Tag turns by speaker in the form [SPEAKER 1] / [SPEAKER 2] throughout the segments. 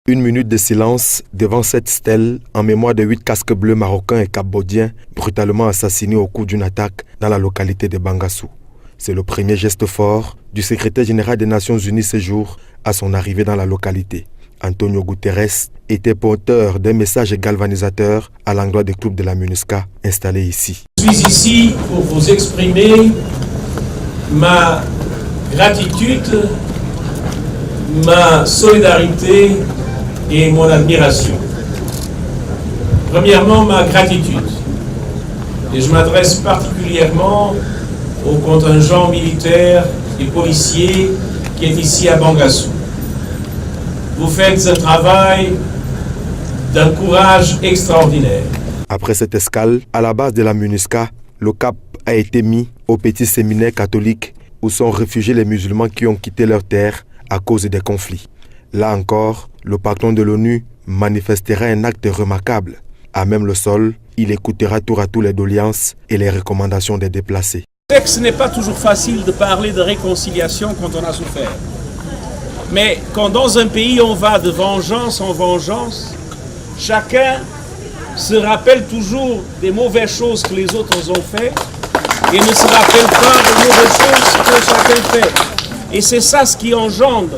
[SPEAKER 1] Une minute de silence devant cette stèle en mémoire de 8 casques bleus marocains et cambodgiens brutalement assassinés au cours d'une attaque dans la localité de Bangassou. C'est le premier geste fort du secrétaire général des Nations Unies ce jour à son arrivée dans la localité. Antonio Guterres était porteur d'un message galvanisateur à l'endroit des troupes de la MINUSCA installées ici.
[SPEAKER 2] Je suis ici pour vous exprimer ma gratitude, ma solidarité et mon admiration. Premièrement, ma gratitude. Et je m'adresse particulièrement au contingent militaire et policier qui est ici à Bangassou. Vous faites un travail d'un courage extraordinaire.
[SPEAKER 1] Après cette escale, à la base de la MINUSCA, le cap a été mis au petit séminaire catholique où sont réfugiés les musulmans qui ont quitté leur terre à cause des conflits. Là encore, le patron de l'ONU manifestera un acte remarquable. À même le sol, il écoutera tour à tour les doléances et les recommandations des déplacés.
[SPEAKER 2] Ce n'est pas toujours facile de parler de réconciliation quand on a souffert. Mais quand dans un pays on va de vengeance en vengeance, chacun se rappelle toujours des mauvaises choses que les autres ont fait et ne se rappelle pas des mauvaises choses que chacun fait. Et c'est ça ce qui engendre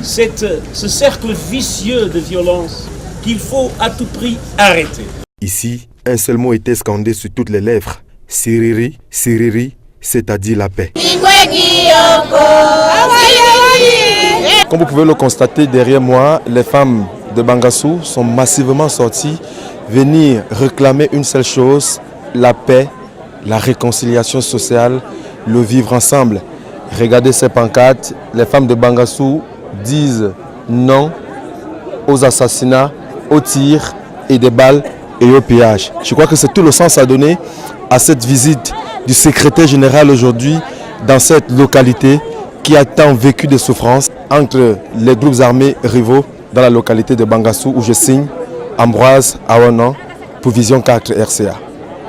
[SPEAKER 2] ce cercle vicieux de violence qu'il faut à tout prix arrêter.
[SPEAKER 1] Ici, un seul mot était scandé sur toutes les lèvres. Siriri, Siriri, c'est-à-dire la paix. Comme vous pouvez le constater derrière moi, les femmes de Bangassou sont massivement sorties venir réclamer une seule chose, la paix, la réconciliation sociale, le vivre ensemble. Regardez ces pancartes, les femmes de Bangassou disent non aux assassinats, aux tirs et des balles et au pillage. Je crois que c'est tout le sens à donner à cette visite du secrétaire général aujourd'hui dans cette localité qui a tant vécu de souffrances entre les groupes armés rivaux dans la localité de Bangassou où je signe Ambroise Aouanan pour Vision 4 RCA.